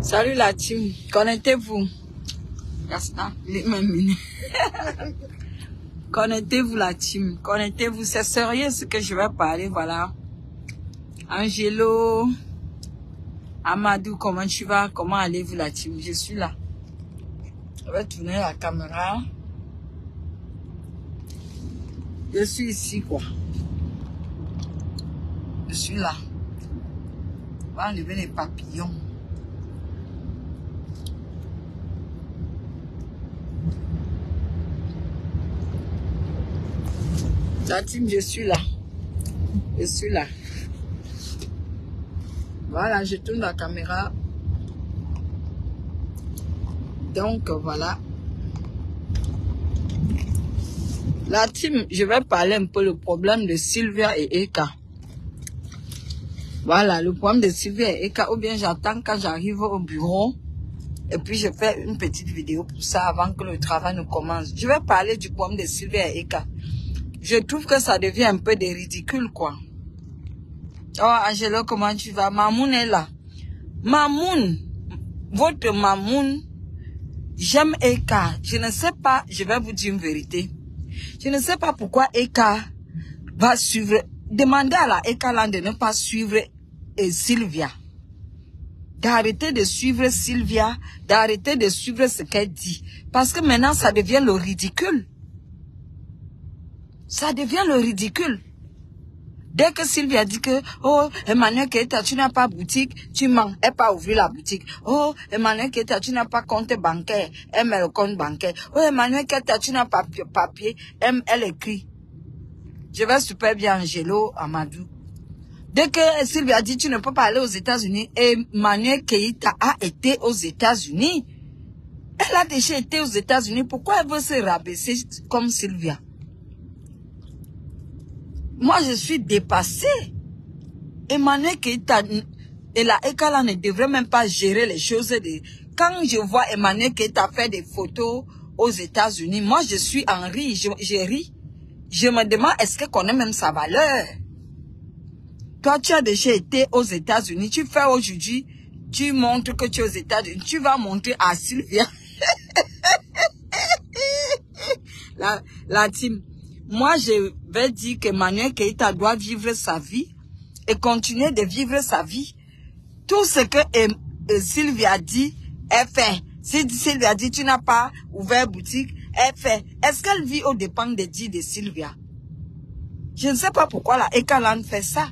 Salut la team, connectez-vous. Connectez-vous la team, connectez-vous, c'est sérieux ce que je vais parler, voilà. Angelo, Amadou, comment tu vas? Comment allez-vous la team? Je suis là. Je vais tourner la caméra. Je suis ici quoi. Je suis là. On va enlever les papillons. La team, je suis là. Je suis là. Voilà, je tourne la caméra. Donc, voilà. La team, je vais parler un peu le problème de Sylvia et Eka. Voilà, le problème de Sylvia et Eka. Ou bien j'attends quand j'arrive au bureau. Et puis, je fais une petite vidéo pour ça avant que le travail ne commence. Je vais parler du problème de Sylvia et Eka. Je trouve que ça devient un peu des ridicules, quoi. Oh, Angelo, comment tu vas? Mamoun est là. Mamoun, votre Mamoun, j'aime Eka. Je ne sais pas, je vais vous dire une vérité. Je ne sais pas pourquoi Eka va suivre. Demandez à la Eka Land de ne pas suivre Sylvia. D'arrêter de suivre Sylvia, d'arrêter de suivre ce qu'elle dit. Parce que maintenant, ça devient le ridicule. Ça devient le ridicule. Dès que Sylvia dit que, oh, Emmanuel Keita, tu n'as pas boutique, tu mens, elle pas ouvrir la boutique. Oh, Emmanuel Keita, tu n'as pas compte bancaire, elle met le compte bancaire. Oh, Emmanuel Keita, tu n'as pas papier, elle écrit. Je vais super bien, Angelo, Amadou. Dès que Sylvia dit, tu ne peux pas aller aux États-Unis, Emmanuel Keita a été aux États-Unis. Elle a déjà été aux États-Unis. Pourquoi elle veut se rabaisser comme Sylvia? Moi, je suis dépassée. Emmanuel Keita et la Ekala ne devraient même pas gérer les choses. Quand je vois Emmanuel Keita faire des photos aux États-Unis, moi, je suis en ris, je ris. Je me demande, est-ce qu'elle connaît même sa valeur? Toi, tu as déjà été aux États-Unis. Tu fais aujourd'hui, tu montres que tu es aux États-Unis. Tu vas montrer à Sylvia. la team. Moi, je vais dire qu'Emmanuel Keita doit vivre sa vie et continuer de vivre sa vie. Tout ce que Sylvia dit, elle fait. Si Sylvia dit, tu n'as pas ouvert boutique, elle fait. Est-ce qu'elle vit aux dépens des dits de Sylvia? Je ne sais pas pourquoi la Eka Land fait ça.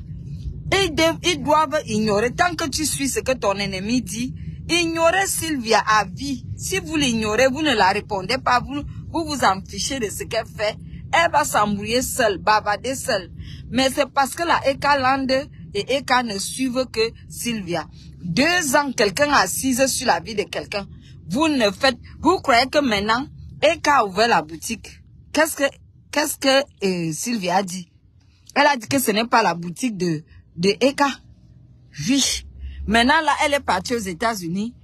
Et ils doivent ignorer. Tant que tu suis ce que ton ennemi dit, ignorez Sylvia à vie. Si vous l'ignorez, vous ne la répondez pas, vous vous en fichez de ce qu'elle fait. Elle va s'embrouiller seule, bavarder seule. Mais c'est parce que la Eka Land et Eka ne suivent que Sylvia. 2 ans, quelqu'un assise sur la vie de quelqu'un. Vous croyez que maintenant, Eka a ouvert la boutique. Qu'est-ce que Sylvia a dit? Elle a dit que ce n'est pas la boutique de Eka. Oui. Maintenant, là, elle est partie aux États-Unis.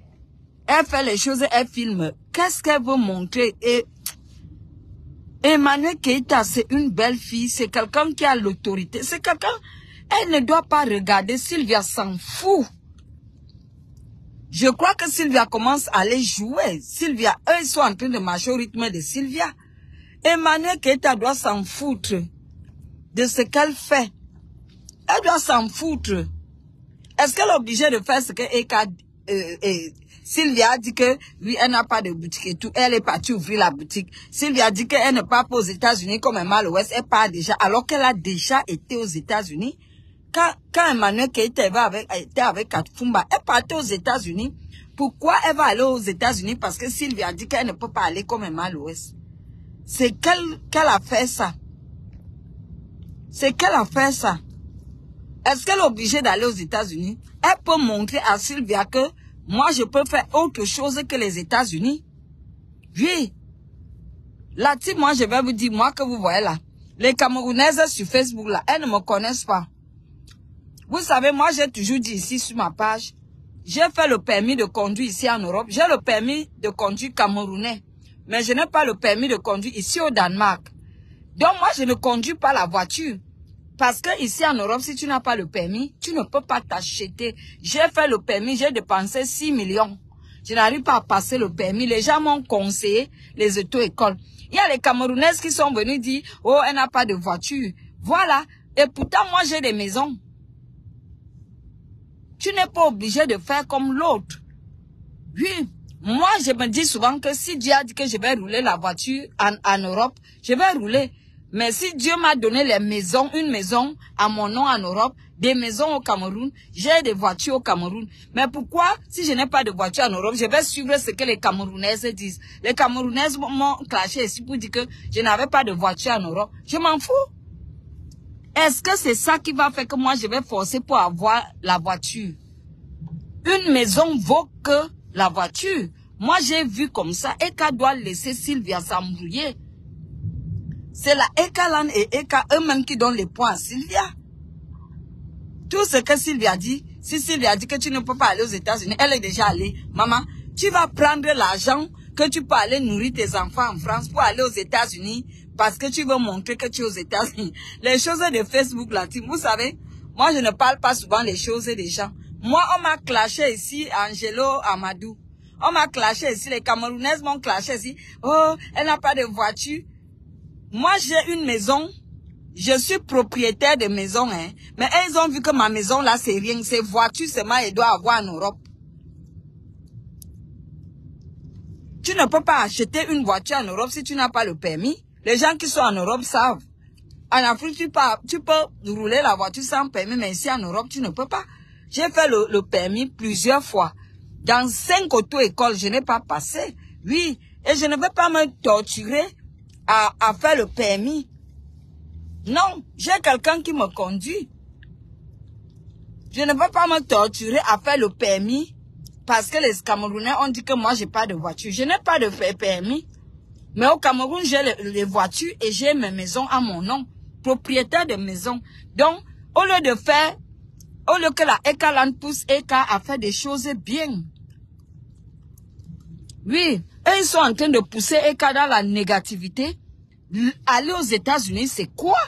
Elle fait les choses, elle filme. Qu'est-ce qu'elle veut montrer? Et Emmanuel Keita, c'est une belle fille, c'est quelqu'un qui a l'autorité, c'est quelqu'un, elle ne doit pas regarder, Sylvia s'en fout. Je crois que Sylvia commence à aller jouer. Sylvia, eux, ils sont en train de marcher au rythme de Sylvia. Emmanuel Keita doit s'en foutre de ce qu'elle fait. Elle doit s'en foutre. Est-ce qu'elle est obligée de faire ce que Sylvia a dit que, oui, elle n'a pas de boutique et tout. Elle est partie ouvrir la boutique. Sylvia a dit qu'elle ne part pas aux États-Unis comme un mal ouest. Elle part déjà, alors qu'elle a déjà été aux États-Unis. Quand Emmanuel Keita était avec Katfumba, elle partait aux États-Unis. Pourquoi elle va aller aux États-Unis? Parce que Sylvia a dit qu'elle ne peut pas aller comme un mal ouest. C'est qu'elle a fait ça. C'est qu'elle a fait ça. Est-ce qu'elle est obligée d'aller aux États-Unis? Elle peut montrer à Sylvia que moi, je peux faire autre chose que les États-Unis. Oui. Là, moi, je vais vous dire, moi, que vous voyez là, les Camerounaises sur Facebook, là, elles ne me connaissent pas. Vous savez, moi, j'ai toujours dit ici sur ma page, j'ai fait le permis de conduire ici en Europe. J'ai le permis de conduire camerounais. Mais je n'ai pas le permis de conduire ici au Danemark. Donc, moi, je ne conduis pas la voiture. Parce que ici en Europe, si tu n'as pas le permis, tu ne peux pas t'acheter. J'ai fait le permis, j'ai dépensé 6 millions. je n'arrive pas à passer le permis. Les gens m'ont conseillé les auto-écoles. Il y a les Camerounaises qui sont venues dire, oh, elle n'a pas de voiture. Voilà. Et pourtant, moi, j'ai des maisons. Tu n'es pas obligé de faire comme l'autre. Oui. Moi, je me dis souvent que si Dieu a dit que je vais rouler la voiture en Europe, je vais rouler. Mais si Dieu m'a donné les maisons, une maison à mon nom en Europe, des maisons au Cameroun, j'ai des voitures au Cameroun. Mais pourquoi, si je n'ai pas de voiture en Europe, je vais suivre ce que les Camerounaises disent? Les Camerounaises m'ont clashé ici pour dire que je n'avais pas de voiture en Europe. Je m'en fous. Est-ce que c'est ça qui va faire que moi je vais forcer pour avoir la voiture? Une maison vaut que la voiture. Moi j'ai vu comme ça, Eka doit laisser Sylvia s'embrouiller. C'est la Ekaland et Eka eux-mêmes qui donnent les points à Sylvia. Tout ce que Sylvia dit, si Sylvia dit que tu ne peux pas aller aux États-Unis, elle est déjà allée. Maman, tu vas prendre l'argent que tu peux aller nourrir tes enfants en France pour aller aux États-Unis parce que tu veux montrer que tu es aux États-Unis. Les choses de Facebook là, vous savez, moi je ne parle pas souvent les choses des gens. Moi, on m'a clashé ici, Angelo Amadou. On m'a clashé ici, les Camerounaises m'ont clashé ici. Oh, elle n'a pas de voiture. Moi, j'ai une maison. Je suis propriétaire de maison, hein. Mais ils ont vu que ma maison, là, c'est rien. C'est voiture seulement, elle doit avoir en Europe. Tu ne peux pas acheter une voiture en Europe si tu n'as pas le permis. Les gens qui sont en Europe savent. En Afrique, tu peux rouler la voiture sans permis, mais ici en Europe, tu ne peux pas. J'ai fait le permis plusieurs fois. Dans 5 auto-écoles, je n'ai pas passé. Oui, et je ne vais pas me torturer à faire le permis. Non, j'ai quelqu'un qui me conduit. Je ne vais pas me torturer à faire le permis parce que les Camerounais ont dit que moi, j'ai pas de voiture. Je n'ai pas de permis. Mais au Cameroun, j'ai les voitures et j'ai mes maisons à mon nom. Propriétaire de maison. Donc, au lieu que la Ekaland pousse Eka à faire des choses bien. Oui, et ils sont en train de pousser Eka dans la négativité. Aller aux États-Unis, c'est quoi?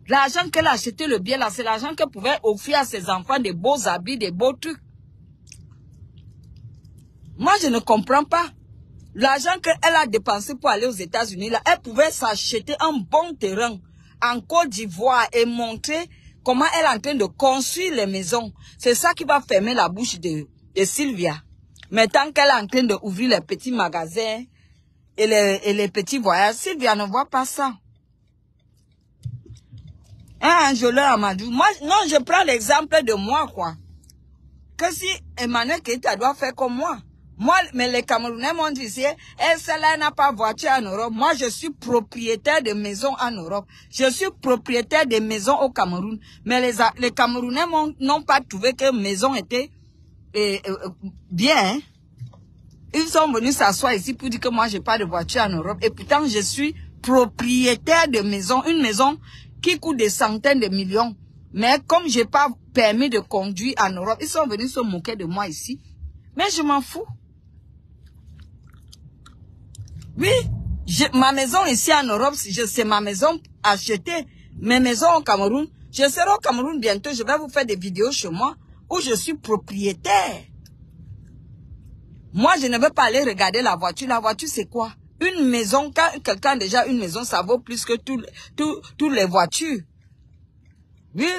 L'argent qu'elle a acheté le bien là, c'est l'argent qu'elle pouvait offrir à ses enfants des beaux habits, des beaux trucs. Moi, je ne comprends pas. L'argent qu'elle a dépensé pour aller aux États-Unis, là, elle pouvait s'acheter un bon terrain en Côte d'Ivoire et montrer comment elle est en train de construire les maisons. C'est ça qui va fermer la bouche de Sylvia. Mais tant qu'elle est en train d'ouvrir les petits magasins et les petits voyages, Sylvia ne voit pas ça. Hein, Angelo Amadou. Moi, non, je prends l'exemple de moi, quoi. Que si Emmanuel Keïta doit faire comme moi. Moi, mais les Camerounais m'ont dit, celle-là n'a pas voiture en Europe. Moi, je suis propriétaire de maisons en Europe. Je suis propriétaire de maisons au Cameroun. Mais les Camerounais n'ont pas trouvé que maison était bien. Hein? Ils sont venus s'asseoir ici pour dire que moi, j'ai pas de voiture en Europe. Et pourtant, je suis propriétaire de maison. Une maison qui coûte des centaines de millions. Mais comme j'ai pas permis de conduire en Europe, ils sont venus se moquer de moi ici. Mais je m'en fous. Oui, ma maison ici en Europe, c'est ma maison achetée. Mes maisons au Cameroun, je serai au Cameroun bientôt, je vais vous faire des vidéos chez moi où je suis propriétaire. Moi, je ne veux pas aller regarder la voiture. La voiture, c'est quoi? Une maison, quand quelqu'un a déjà une maison, ça vaut plus que toutes les voitures. Oui,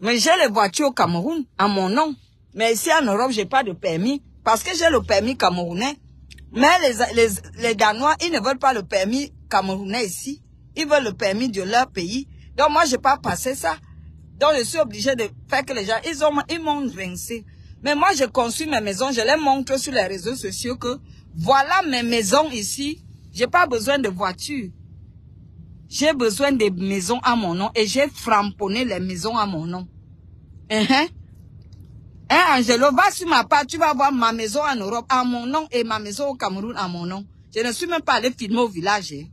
mais j'ai les voitures au Cameroun, à mon nom. Mais ici en Europe, j'ai pas de permis. Parce que j'ai le permis camerounais. Mais les Danois, ils ne veulent pas le permis camerounais ici. Ils veulent le permis de leur pays. Donc moi, j'ai pas passé ça. Donc je suis obligée de faire que les gens, ils m'ont rincé. Mais moi, je construis mes maisons, je les montre sur les réseaux sociaux que voilà mes maisons ici. J'ai pas besoin de voiture. J'ai besoin de maisons à mon nom et j'ai framponné les maisons à mon nom. Angelo, va sur ma page, tu vas voir ma maison en Europe à mon nom et ma maison au Cameroun à mon nom. Je ne suis même pas allé filmer au village. Hein.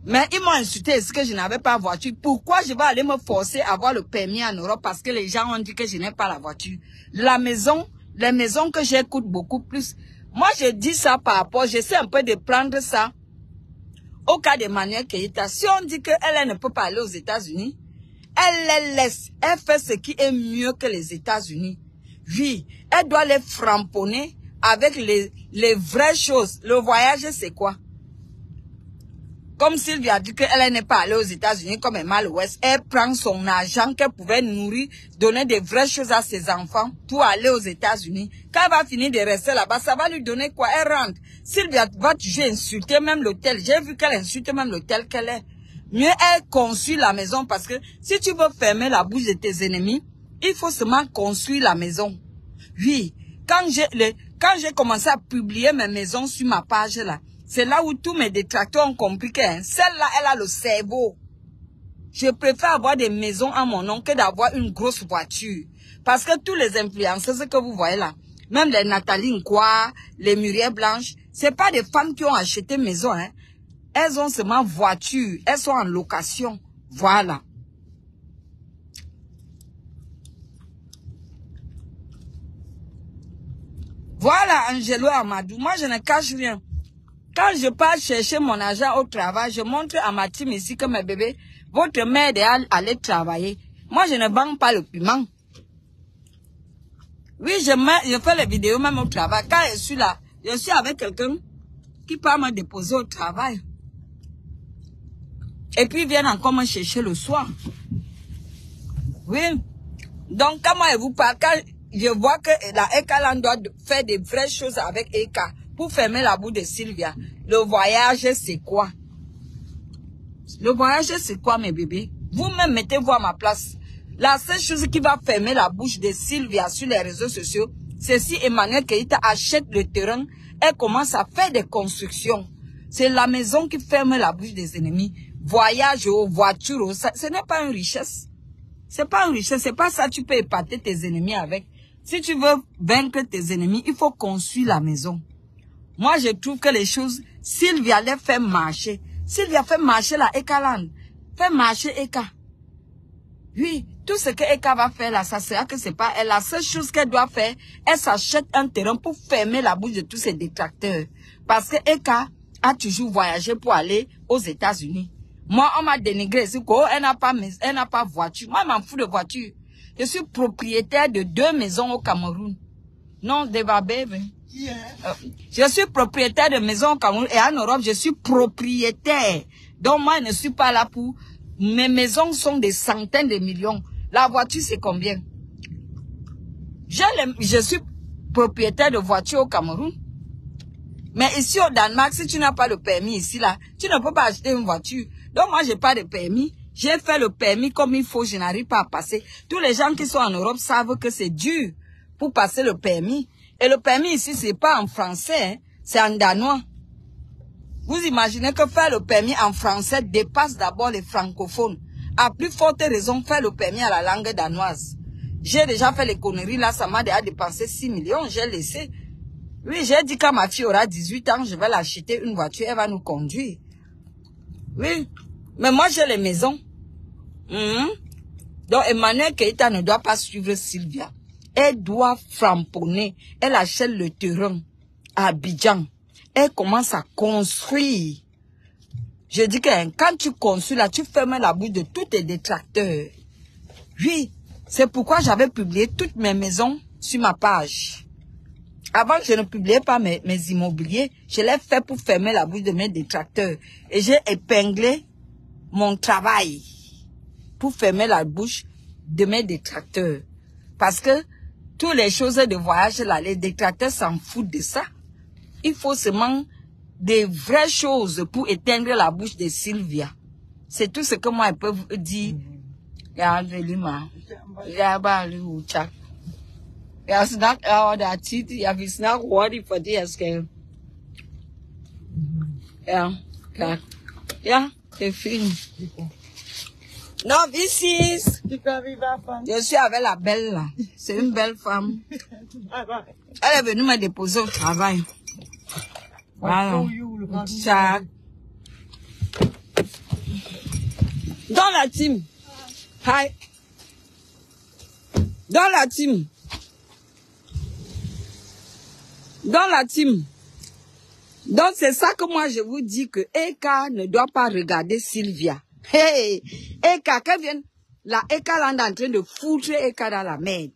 Mais ils m'ont insulté, est-ce que je n'avais pas de voiture? Pourquoi je vais aller me forcer à avoir le permis en Europe? Parce que les gens ont dit que je n'ai pas la voiture. Les maisons que j'ai coûtent beaucoup plus. Moi, je dis ça par rapport, j'essaie un peu de prendre ça au cas d'Emmanuel Keïta. Si on dit qu'elle ne peut pas aller aux États-Unis, elle les laisse. Elle fait ce qui est mieux que les États-Unis. Oui, elle doit les framponner avec les vraies choses. Le voyage, c'est quoi? Comme Sylvie a dit qu'elle n'est pas allée aux États-Unis comme elle est à l'Ouest, elle prend son argent qu'elle pouvait nourrir, donner des vraies choses à ses enfants pour aller aux États-Unis. Quand elle va finir de rester là-bas, ça va lui donner quoi? Elle rentre. Sylvie va toujours insulter même l'hôtel. J'ai vu qu'elle insulte même l'hôtel qu'elle est. Mieux elle construit la maison parce que si tu veux fermer la bouche de tes ennemis, il faut seulement construire la maison. Oui, quand j'ai commencé à publier mes maisons sur ma page là, c'est là où tous mes détracteurs ont compris que celle-là, elle a le cerveau. Je préfère avoir des maisons à mon nom que d'avoir une grosse voiture. Parce que tous les influenceuses que vous voyez là, même les Nathalie Nkwa, les Muriel Blanche, c'est pas des femmes qui ont acheté maison, hein. Elles ont seulement voiture, elles sont en location. Voilà. Voilà, Angelo Amadou. Moi, je ne cache rien. Quand je pars chercher mon argent au travail, je montre à ma team ici que mes bébés, votre mère est allée travailler. Moi, je ne vends pas le piment. Oui, je fais les vidéos même au travail. Quand je suis là, je suis avec quelqu'un qui part me déposer au travail. Et puis, ils viennent encore me chercher le soir. Oui. Donc, quand moi, je vous parle, quand je vois que la Eka doit faire des vraies choses avec Eka pour fermer la bouche de Sylvia, le voyage, c'est quoi? Le voyage, c'est quoi, mes bébés? Vous-même, mettez-vous à ma place. La seule chose qui va fermer la bouche de Sylvia sur les réseaux sociaux, c'est si Emmanuel Keïta achète le terrain et commence à faire des constructions. C'est la maison qui ferme la bouche des ennemis. Voyage, voiture, ce n'est pas une richesse. C'est pas une richesse, c'est pas ça, tu peux épater tes ennemis avec. Si tu veux vaincre tes ennemis, il faut construire la maison. Moi, je trouve que les choses, Sylvia les fait marcher. Sylvia fait marcher la Eka Land. Fait marcher Eka. Oui, tout ce que Eka va faire là, ça sera que c'est pas elle. La seule chose qu'elle doit faire, elle s'achète un terrain pour fermer la bouche de tous ses détracteurs. Parce que Eka a toujours voyagé pour aller aux États-Unis. Moi, on m'a dénigré. Elle n'a pas voiture. Moi, je m'en fous de voiture. Je suis propriétaire de 2 maisons au Cameroun. Non, Deva baby. Yeah. Je suis propriétaire de maisons au Cameroun et en Europe, je suis propriétaire. Donc, moi, je ne suis pas là pour... Mes maisons sont des centaines de millions. La voiture, c'est combien? Je suis propriétaire de voiture au Cameroun. Mais ici au Danemark, si tu n'as pas le permis ici, là, tu ne peux pas acheter une voiture. Donc, moi, j'ai pas de permis. J'ai fait le permis comme il faut, je n'arrive pas à passer. Tous les gens qui sont en Europe savent que c'est dur pour passer le permis. Et le permis ici, c'est pas en français, hein, c'est en danois. Vous imaginez que faire le permis en français dépasse d'abord les francophones. À plus forte raison, faire le permis à la langue danoise. J'ai déjà fait les conneries là, ça m'a déjà dépensé 6 millions, j'ai laissé. Oui, j'ai dit quand ma fille aura 18 ans, je vais l'acheter une voiture, elle va nous conduire. Oui, mais moi j'ai les maisons. Donc Emmanuel Keïta ne doit pas suivre Sylvia. Elle doit framponner. Elle achète le terrain à Abidjan. Elle commence à construire. Je dis que quand tu construis là, tu fermes la bouche de tous tes détracteurs. Oui, c'est pourquoi j'avais publié toutes mes maisons sur ma page. Avant, je ne publiais pas mes immobiliers. Je l'ai fait pour fermer la bouche de mes détracteurs. Et j'ai épinglé mon travail pour fermer la bouche de mes détracteurs. Parce que toutes les choses de voyage là, les détracteurs s'en foutent de ça. Il faut seulement des vraies choses pour éteindre la bouche de Sylvia. C'est tout ce que moi je peux vous dire. It's not all that teeth. It's not worthy for this game. Yeah, yeah, c'est fini. Non, ici, je suis avec la belle là. C'est une belle femme. Elle est venue me déposer au travail. Voilà. Ça. Dans la team. Hi. Dans la team. Dans la team. Donc c'est ça que moi je vous dis que Eka ne doit pas regarder Sylvia. Hey, Eka, qu'elle vienne. La Eka là est en train de foutre Eka dans la merde.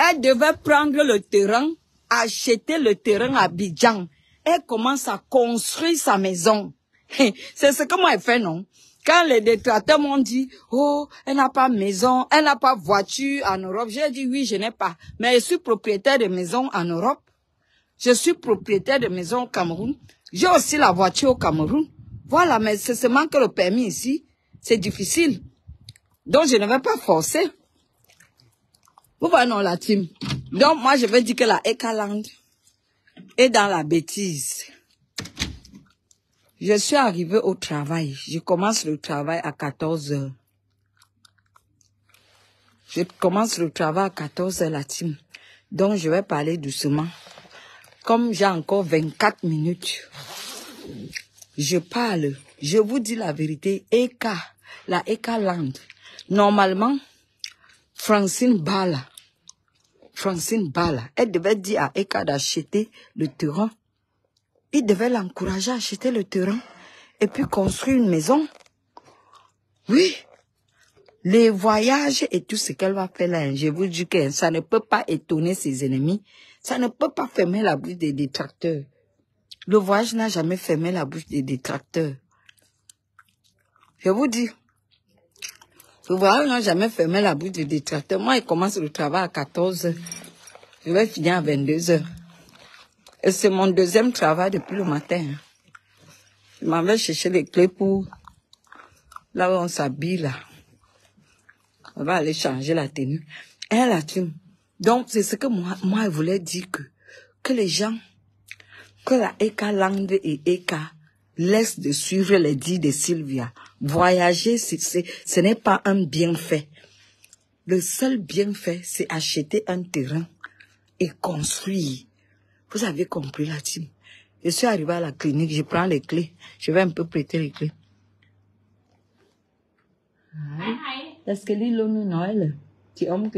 Elle devait prendre le terrain, acheter le terrain à Abidjan. Elle commence à construire sa maison. C'est ce que moi, elle fait, non? Quand les détracteurs m'ont dit, oh, elle n'a pas maison, elle n'a pas voiture en Europe, j'ai dit oui, je n'ai pas. Mais je suis propriétaire de maison en Europe. Je suis propriétaire de maison au Cameroun. J'ai aussi la voiture au Cameroun. Voilà, mais c'est seulement que le permis ici, c'est difficile. Donc, je ne vais pas forcer. Vous voyez, non, la team. Donc, moi, je vais dire que la Ekaland est dans la bêtise. Je suis arrivée au travail. Je commence le travail à 14 heures. Je commence le travail à 14 heures, la team. Donc, je vais parler doucement. Comme j'ai encore 24 minutes, je parle. Je vous dis la vérité. Eka, la Ekaland. Normalement, Francine Bala, elle devait dire à Eka d'acheter le terrain. Il devait l'encourager à acheter le terrain et puis construire une maison. Oui. Les voyages et tout ce qu'elle va faire là, je vous dis que ça ne peut pas étonner ses ennemis. Ça ne peut pas fermer la bouche des détracteurs. Le voyage n'a jamais fermé la bouche des détracteurs. Je vous dis. Le voyage n'a jamais fermé la bouche des détracteurs. Moi, il commence le travail à 14 heures. Je vais finir à 22 heures. Et c'est mon deuxième travail depuis le matin. Je m'en vais chercher les clés pour là où on s'habille là. On va aller changer la tenue. Elle la team. Donc, c'est ce que moi, je voulais dire que les gens, que la Ekaland et Eka laissent de suivre les dits de Sylvia. Voyager, ce n'est pas un bienfait. Le seul bienfait, c'est acheter un terrain et construire. Vous avez compris la team. Je suis arrivée à la clinique, je prends les clés. Je vais un peu prêter les clés. Est-ce que l'île nous Noël? Tu as un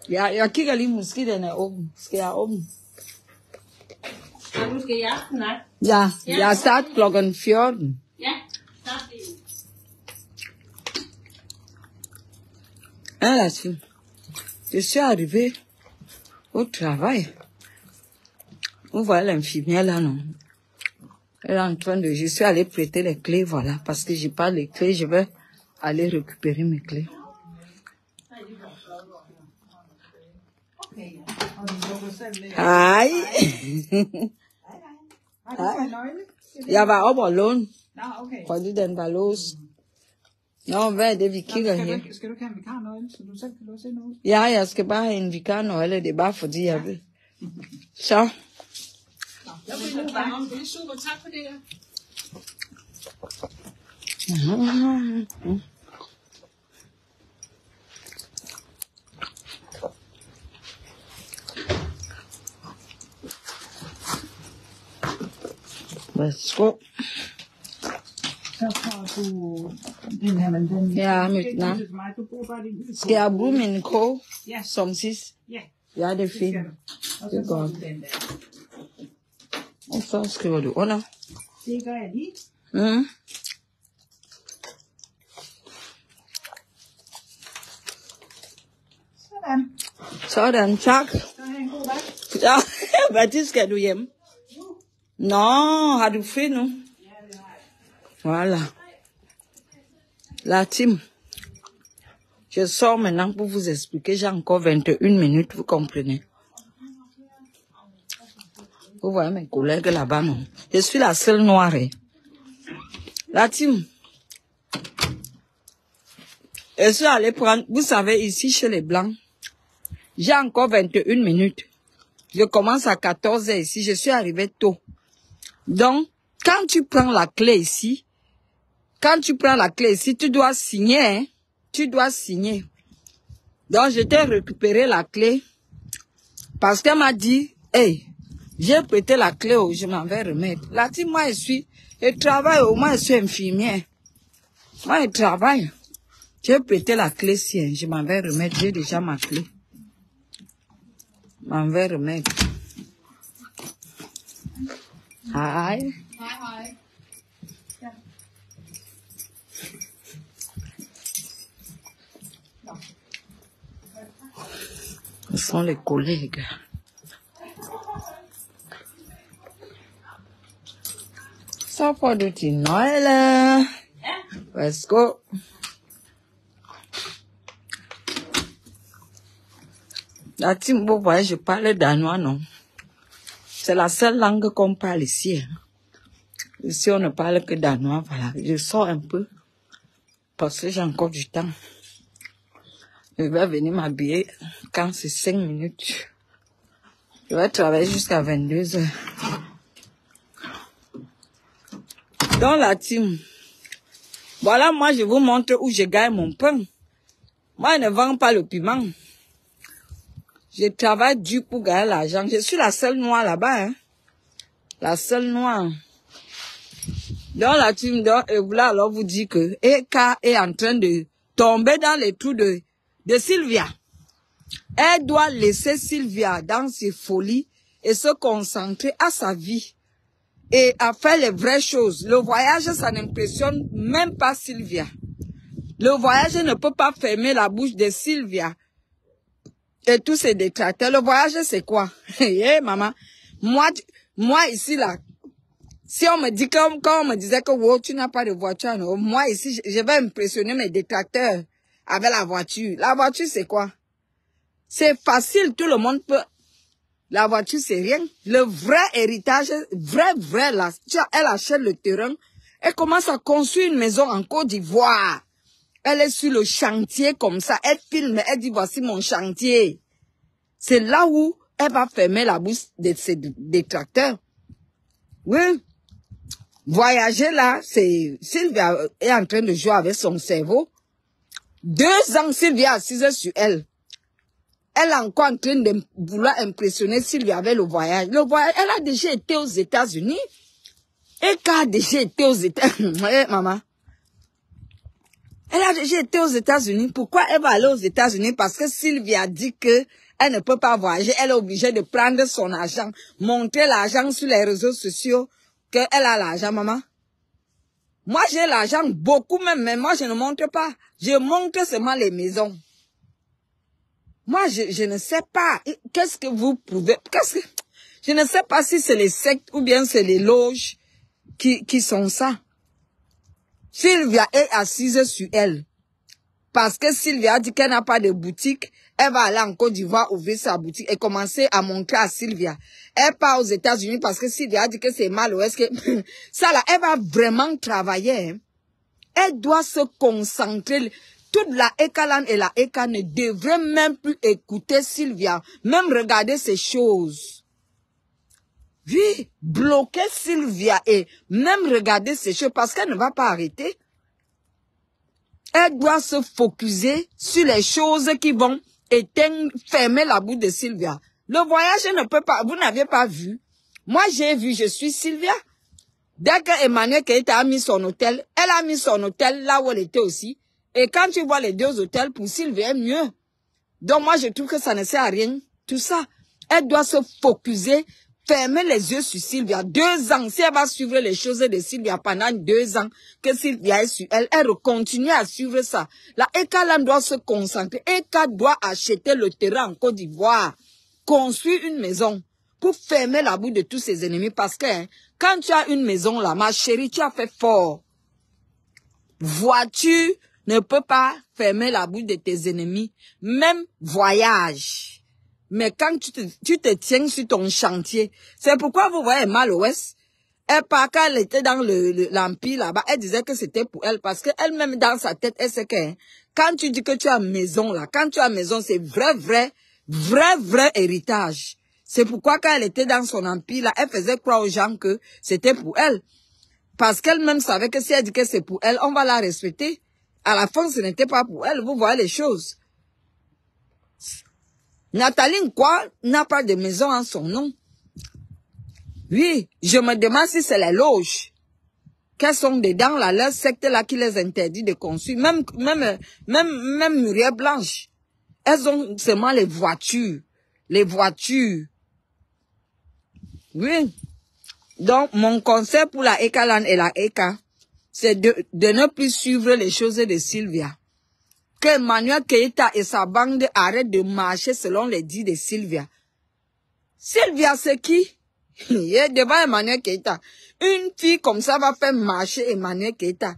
Ja, qui a les mouskis dans la homme? Ce qu'il y a homme. Ja, staat klokken 4. Hein, là-dessus. Je suis arrivée au travail. Vous voyez l'infirmière là, non? Elle est en train de... Je suis allée prêter les clés, voilà. Parce que j'ai pas les clés, je vais aller récupérer mes clés. Aïe! Jeg var op og låne. Fordi den var låst. Nå, hvad er det, vi kigger her? Skal du ikke have en vikarnøgle, så du selv kan låse ind ud? Ja, jeg skal bare have en vikarnøgle. Det er bare fordi, jeg vil. Så. Jeg vil nu være om. Det er super. Tak for det. Værsgo. Så får du den her, men den... Ja, mit navn. Du bruger bare din lyd. Skal jeg bruge min kog Ja. som sidst? Ja, Ja, det er det fint. skal du. Og Det er så får godt. du den der. Og så skriver du under. Det gør jeg lige. Mm. Sådan. Sådan, tak. Så har en god vagt. Ja, hvad tid skal du hjem? Nå, har du fri nu? Voilà. La team. Je sors maintenant pour vous expliquer. J'ai encore 21 minutes, vous comprenez? Vous voyez mes collègues là-bas, non? Je suis la seule noire. La team. Je suis allée prendre, vous savez, ici chez les Blancs, j'ai encore 21 minutes. Je commence à 14 heures ici, je suis arrivée tôt. Donc, quand tu prends la clé ici, tu dois signer, hein? Tu dois signer. Donc, je t'ai récupéré la clé parce qu'elle m'a dit, hey, j'ai prêté la clé, je m'en vais remettre. Là, si moi, je travaille, au moins, je suis infirmière. Moi, je travaille. J'ai prêté la clé, si, hein, je m'en vais remettre, j'ai déjà ma clé. Je m'en vais remettre. Hi. Hej. Ja. sont les collègues. Ça pour du petit Noël. Let's go. La team, vous voyez, je parle danois, non? C'est la seule langue qu'on parle ici. Ici, on ne parle que danois, voilà. Je sors un peu. Parce que j'ai encore du temps. Je vais venir m'habiller quand c'est 5 minutes. Je vais travailler jusqu'à 22 heures. Dans la team, voilà, moi, je vous montre où je gagne mon pain. Moi, je ne vends pas le piment. Je travaille dur pour gagner l'argent. Je suis la seule noire là-bas, hein. La seule noire. Dans la team, et voilà, alors vous dit que Eka est en train de tomber dans les trous de Sylvia. Elle doit laisser Sylvia dans ses folies et se concentrer à sa vie et à faire les vraies choses. Le voyage, ça n'impressionne même pas Sylvia. Le voyage ne peut pas fermer la bouche de Sylvia et tous ses détracteurs. Le voyage, c'est quoi? Hey, maman, moi ici, là, si on me dit, quand on me disait que wow, tu n'as pas de voiture, non, moi ici, je vais impressionner mes détracteurs avec la voiture. La voiture, c'est quoi? C'est facile, tout le monde peut. La voiture, c'est rien. Le vrai héritage, vrai, là, elle achète le terrain, elle commence à construire une maison en Côte d'Ivoire. Elle est sur le chantier comme ça, elle filme, elle dit, voici mon chantier. C'est là où elle va fermer la bouche de ses détracteurs. Oui. Voyager là, c'est, Sylvia est en train de jouer avec son cerveau. 2 ans, Sylvia assise sur elle. Elle est encore en train de vouloir impressionner Sylvia avec le voyage. Le voyage, elle a déjà été aux États-Unis. Et quand elle a déjà été aux États-Unis, maman. Elle a déjà été aux États-Unis. Pourquoi elle va aller aux États-Unis? Parce que Sylvia dit que elle ne peut pas voyager. Elle est obligée de prendre son argent, montrer l'argent sur les réseaux sociaux, qu'elle a l'argent, maman. Moi, j'ai l'argent, beaucoup même, mais moi, je ne montre pas. Je montre seulement les maisons. Moi, je ne sais pas. Qu'est-ce que vous pouvez... Je ne sais pas si c'est les sectes ou bien c'est les loges qui sont ça. Sylvia est assise sur elle. Parce que Sylvia dit qu'elle n'a pas de boutique. Elle va aller en Côte d'Ivoire ouvrir sa boutique et commencer à montrer à Sylvia. Elle part aux États-Unis parce que Sylvia dit que c'est mal. Ou est-ce que... ça là, elle va vraiment travailler. Hein. Elle doit se concentrer. Toute la Ekaland et la Eka ne devraient même plus écouter Sylvia. Même regarder ces choses. Oui, bloquer Sylvia et même regarder ces choses parce qu'elle ne va pas arrêter. Elle doit se focuser sur les choses qui vont éteindre, fermer la bouche de Sylvia. Le voyage ne peut pas, vous n'avez pas vu. Moi, j'ai vu, je suis Sylvia. Dès que Emmanuel Keïta a mis son hôtel, elle a mis son hôtel là où elle était aussi. Et quand tu vois les 2 hôtels, pour Sylvia, est mieux. Donc moi, je trouve que ça ne sert à rien. Tout ça, elle doit se focuser, fermer les yeux sur Sylvia. 2 ans, si elle va suivre les choses de Sylvia pendant 2 ans, que Sylvia est sur elle, elle continue à suivre ça. La Eka doit se concentrer. Eka doit acheter le terrain en Côte d'Ivoire, construire une maison pour fermer la bouche de tous ses ennemis. Parce que hein, quand tu as une maison là, ma chérie, tu as fait fort. Voiture ne peut pas fermer la bouche de tes ennemis. Même voyage. Mais quand tu te tiens sur ton chantier, c'est pourquoi vous voyez mal ouest. Elle, quand elle était dans l'empire là-bas, elle disait que c'était pour elle. Parce qu'elle-même dans sa tête, elle sait que hein, quand tu dis que tu as maison là, quand tu as maison, c'est vrai héritage. C'est pourquoi quand elle était dans son empire là, elle faisait croire aux gens que c'était pour elle. Parce qu'elle-même savait que si elle dit que c'est pour elle, on va la respecter. À la fin, ce n'était pas pour elle. Vous voyez les choses. Nathalie Nkwa n'a pas de maison en son nom. Oui, je me demande si c'est les loges. Qu'elles sont dedans, là, leur secte là qui les interdit de construire. Même Muriel Blanche. Elles ont seulement les voitures. Les voitures. Oui. Donc, mon conseil pour la Ekaland et la Eka, c'est de ne plus suivre les choses de Sylvia. que Emmanuel Keïta et sa bande arrêtent de marcher selon les dits de Sylvia. Sylvia, c'est qui? Il est devant Emmanuel Keïta. Une fille comme ça va faire marcher Emmanuel Keïta.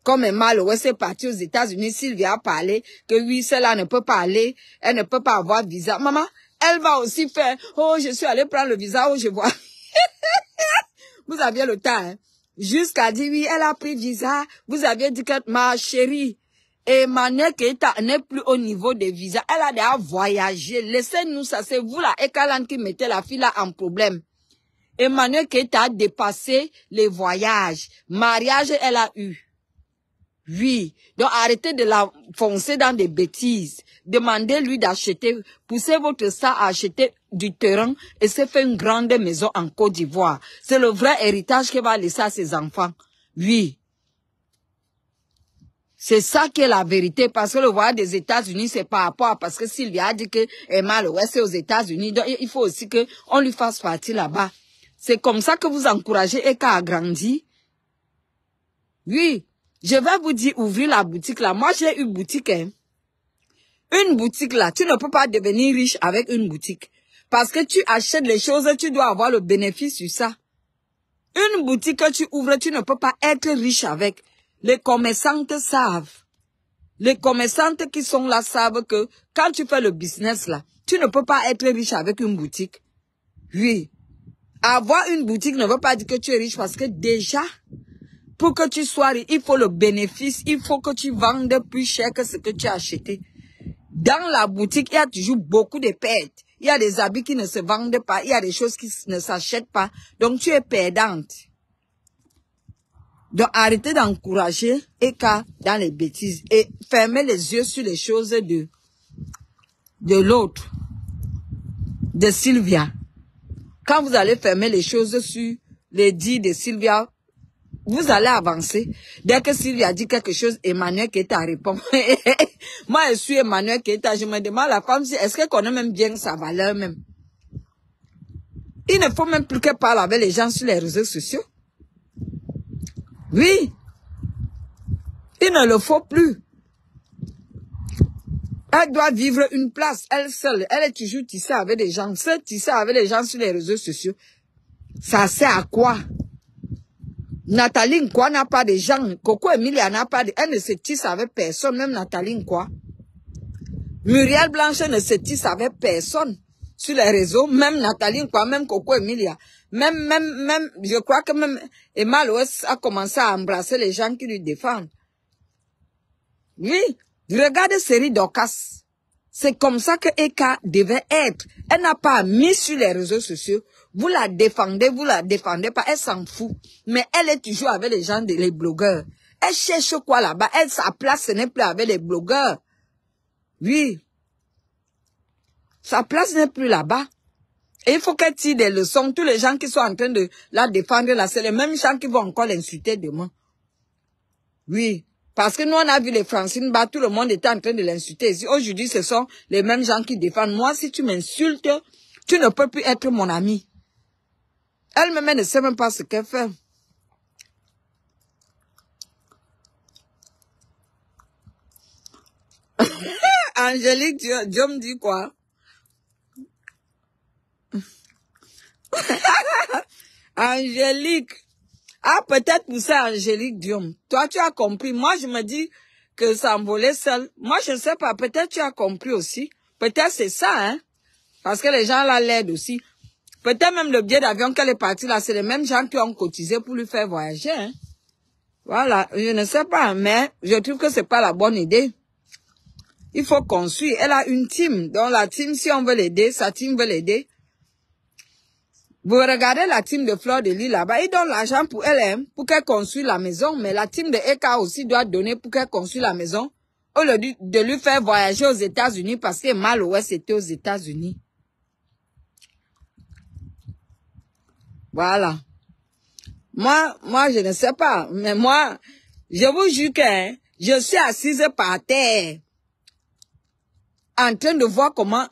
Comme Emmanuel Ouest est parti aux États-Unis, Sylvia a parlé que oui, celle-là ne peut pas aller, elle ne peut pas avoir visa. Maman, elle va aussi faire, oh, je suis allée prendre le visa, oh, je vois. Vous aviez le temps, hein? Jusqu'à dire, oui, elle a pris visa. Vous aviez dit que, ma chérie, Emmanuel Keïta n'est plus au niveau des visas. Elle a déjà voyagé. Laissez-nous ça, c'est vous là, Ekalan qui mettez la fille là en problème. Emmanuel Keïta a dépassé les voyages. Mariage, elle a eu. Oui. Donc, arrêtez de la foncer dans des bêtises. Demandez-lui d'acheter, poussez votre sang à acheter du terrain et se faire une grande maison en Côte d'Ivoire. C'est le vrai héritage qu'elle va laisser à ses enfants. Oui. C'est ça qui est la vérité, parce que le voyage des États-Unis, c'est par rapport à, parce que Sylvia a dit que Emma l'Ouest est aux États-Unis, donc il faut aussi que on lui fasse partie là-bas. C'est comme ça que vous encouragez Eka à grandir. Oui. Je vais vous dire, ouvrir la boutique là. Moi, j'ai une boutique, hein. Une boutique là, tu ne peux pas devenir riche avec une boutique. Parce que tu achètes les choses, tu dois avoir le bénéfice sur ça. Une boutique que tu ouvres, tu ne peux pas être riche avec. Les commerçantes savent. Les commerçantes qui sont là savent que quand tu fais le business là, tu ne peux pas être riche avec une boutique. Oui. Avoir une boutique ne veut pas dire que tu es riche parce que déjà, pour que tu sois riche, il faut le bénéfice, il faut que tu vendes plus cher que ce que tu as acheté. Dans la boutique, il y a toujours beaucoup de pertes. Il y a des habits qui ne se vendent pas, il y a des choses qui ne s'achètent pas. Donc tu es perdante. Donc arrêtez d'encourager Eka dans les bêtises et fermez les yeux sur les choses de l'autre, de Sylvia. Quand vous allez fermer les choses sur les dits de Sylvia, vous allez avancer. Dès que Sylvia dit quelque chose, Emmanuel Keïta répond. Moi, je suis Emmanuel Keïta. Je me demande la femme si est-ce qu'elle connaît même bien sa valeur même. Il ne faut même plus qu'elle parle avec les gens sur les réseaux sociaux. Oui. Il ne le faut plus. Elle doit vivre une place, elle seule. Elle est toujours tissée avec des gens. Se tisser avec les gens sur les réseaux sociaux. Ça sert à quoi? Nathalie Nkwa n'a pas de gens. Coco Emilia n'a pas de... Elle ne se tisse avec personne, même Nathalie Nkwa. Muriel Blanche ne se tisse avec personne sur les réseaux, même Nathalie Nkwa, même Coco Emilia. Même, je crois que même Emma Loès a commencé à embrasser les gens qui lui défendent. Oui, regardez série Dorcas. C'est comme ça que Eka devait être. Elle n'a pas mis sur les réseaux sociaux. Vous la défendez pas, elle s'en fout. Mais elle est toujours avec les gens, les blogueurs. Elle cherche quoi là-bas? Elle, sa place, ce n'est plus avec les blogueurs. Oui. Sa place n'est plus là-bas. Et il faut qu'elle tire des leçons. Tous les gens qui sont en train de la défendre là, c'est les mêmes gens qui vont encore l'insulter demain. Oui. Parce que nous, on a vu les Francine Ba, tout le monde était en train de l'insulter. Aujourd'hui, ce sont les mêmes gens qui défendent. Moi, si tu m'insultes, tu ne peux plus être mon ami. Elle-même, elle ne sait même pas ce qu'elle fait. Angélique, Dieu me dit quoi? Angélique. Ah, peut-être pour ça, Angélique Diom. Toi, tu as compris. Moi, je me dis que ça envolait seul. Moi, je ne sais pas. Peut-être tu as compris aussi. Peut-être c'est ça, hein. Parce que les gens là l'aident aussi. Peut-être même le billet d'avion qu'elle est partie là, c'est les mêmes gens qui ont cotisé pour lui faire voyager, hein. Voilà. Je ne sais pas, mais je trouve que c'est pas la bonne idée. Il faut construire. Elle a une team. Donc la team, si on veut l'aider, sa team veut l'aider. Vous regardez la team de Fleur de Lys là-bas, ils donnent l'argent pour elle, hein, pour qu'elle construise la maison. Mais la team de Eka aussi doit donner pour qu'elle construise la maison. Au lieu de lui faire voyager aux États-Unis parce que Mal Ouest était aux États-Unis. Voilà. Moi, je ne sais pas. Mais moi, je vous jure que hein, je suis assise par terre. En train de voir comment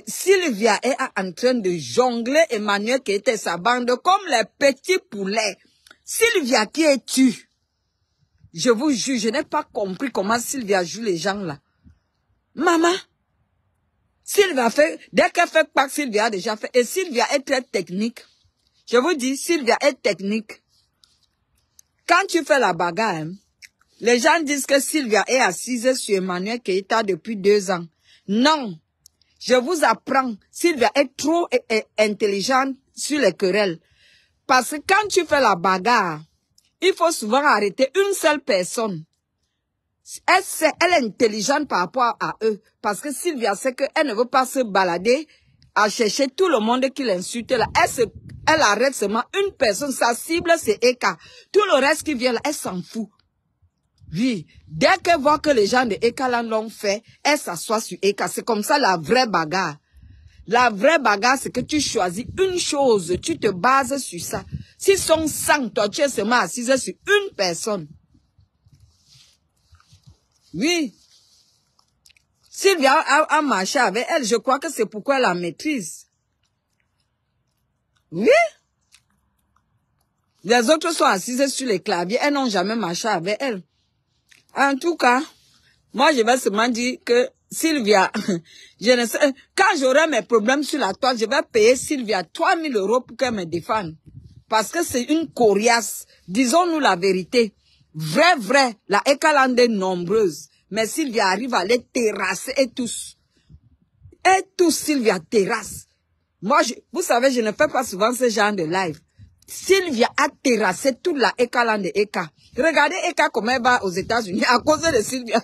Sylvia est en train de jongler Emmanuel qui était sa bande comme les petits poulets. Sylvia, qui es-tu? Je vous jure, je n'ai pas compris comment Sylvia joue les gens là. Maman, Sylvia fait, dès qu'elle fait pas, Sylvia a déjà fait. Et Sylvia est très technique. Je vous dis, Sylvia est technique. Quand tu fais la bagarre, hein, les gens disent que Sylvia est assise sur Emmanuel Keïta depuis 2 ans. Non. Je vous apprends. Sylvia est trop intelligente sur les querelles. Parce que quand tu fais la bagarre, il faut souvent arrêter une seule personne. Elle est intelligente par rapport à eux. Parce que Sylvia sait qu'elle ne veut pas se balader à chercher tout le monde qui l'insulte là. Elle arrête seulement une personne. Sa cible, c'est Eka. Tout le reste qui vient là, elle s'en fout. Oui. Dès qu'elle voit que les gens de Eka l'ont fait, elle s'assoit sur Eka. C'est comme ça la vraie bagarre. La vraie bagarre, c'est que tu choisis une chose. Tu te bases sur ça. S'ils sont 100, toi, tu es seulement assise sur une personne. Oui. Sylvia a marché avec elle. Je crois que c'est pourquoi elle la maîtrise. Oui. Les autres sont assises sur les claviers. Elles n'ont jamais marché avec elle. En tout cas, moi, je vais seulement dire que Sylvia, je ne sais, quand j'aurai mes problèmes sur la toile, je vais payer Sylvia 3000 € pour qu'elle me défende. Parce que c'est une coriace. Disons-nous la vérité. Vrai, la Ekaland est nombreuse. Mais Sylvia arrive à les terrasser et tous. Et tous, Sylvia terrasse. Moi, vous savez, je ne fais pas souvent ce genre de live. Sylvia a terrassé toute la Ekaland de Eka. Regardez Eka comment elle va aux États-Unis à cause de Sylvia.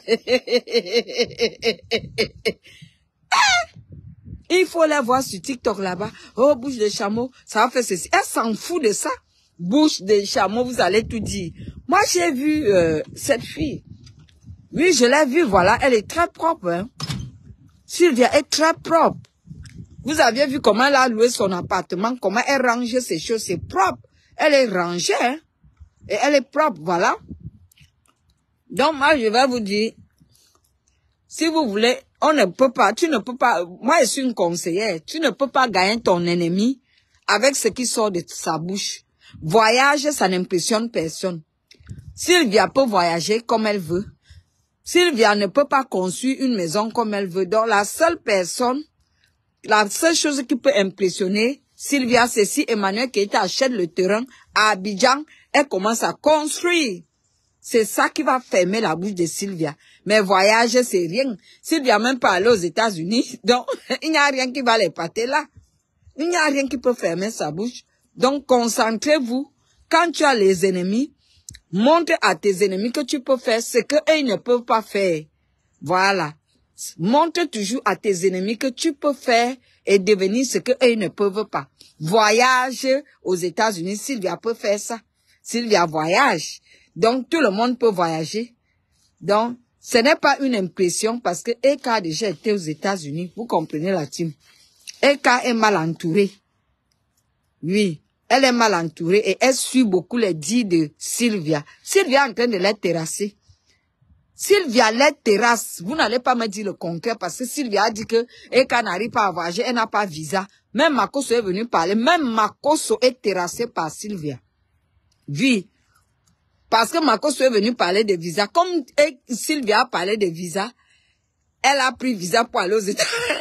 Il faut la voir sur TikTok là-bas. Oh, bouche de chameau, ça va faire ceci. Elle s'en fout de ça. Bouche de chameau, vous allez tout dire. Moi, j'ai vu cette fille. Oui, je l'ai vue, voilà. Elle est très propre. Hein. Sylvia est très propre. Vous aviez vu comment elle a loué son appartement, comment elle range ses choses. C'est propre. Elle est rangée. Hein. Et elle est propre, voilà. Donc, moi, je vais vous dire, si vous voulez, on ne peut pas, tu ne peux pas, moi, je suis une conseillère, tu ne peux pas gagner ton ennemi avec ce qui sort de sa bouche. Voyage, ça n'impressionne personne. Sylvia peut voyager comme elle veut. Sylvia ne peut pas construire une maison comme elle veut. Donc, la seule chose qui peut impressionner Sylvia, c'est si Emmanuel Keïta achète le terrain à Abidjan, elle commence à construire. C'est ça qui va fermer la bouche de Sylvia. Mais voyager, c'est rien. Sylvia même pas allée aux États-Unis. Donc, il n'y a rien qui va l'épater là. Il n'y a rien qui peut fermer sa bouche. Donc, concentrez-vous. Quand tu as les ennemis, montre à tes ennemis que tu peux faire ce qu'eux ne peuvent pas faire. Voilà. Montre toujours à tes ennemis que tu peux faire et devenir ce qu'eux ne peuvent pas. Voyage aux États-Unis, Sylvia peut faire ça. Sylvia voyage. Donc, tout le monde peut voyager. Donc, ce n'est pas une impression parce que Eka a déjà été aux États-Unis. Vous comprenez la team. Eka est mal entourée. Oui, elle est mal entourée et elle suit beaucoup les dits de Sylvia. Sylvia est en train de les terrasser. Sylvia les terrasse. Vous n'allez pas me dire le contraire parce que Sylvia a dit que Eka n'arrive pas à voyager, elle n'a pas visa. Même Makoso est venu parler. Même Makoso est terrassé par Sylvia. Oui. Parce que Makoso est venu parler de visa. Comme Sylvia a parlé de visa, elle a pris visa pour aller aux États-Unis.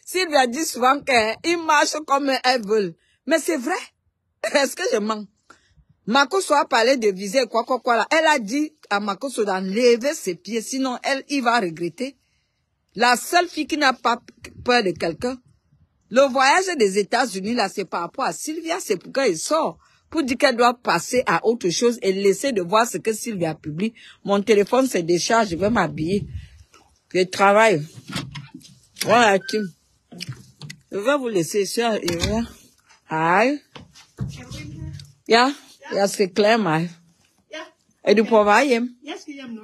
Sylvia dit souvent qu'ils marchent comme elles veulent. Mais c'est vrai. Est-ce que je mens? Makoso a parlé de visa et quoi là. Elle a dit à Makoso d'enlever ses pieds. Sinon, il va regretter. La seule fille qui n'a pas peur de quelqu'un. Le voyage des États-Unis, là, c'est par rapport à Sylvia. C'est pourquoi il sort. Pour dire qu'elle doit passer à autre chose et laisser de voir ce que Sylvia publie. Mon téléphone se décharge, je vais m'habiller. Je travaille. Voilà, team. Je vais vous laisser ça. Aïe. Ja, c'est clair, maar. En du provaaien?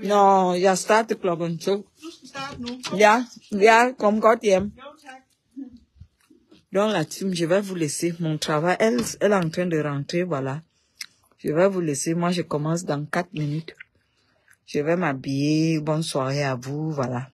No, ja, staat de klokken zo. Ja, kom God hjem. Donc la team, je vais vous laisser mon travail. Elle est en train de rentrer, voilà. Je vais vous laisser. Moi, je commence dans 4 minutes. Je vais m'habiller. Bonne soirée à vous, voilà.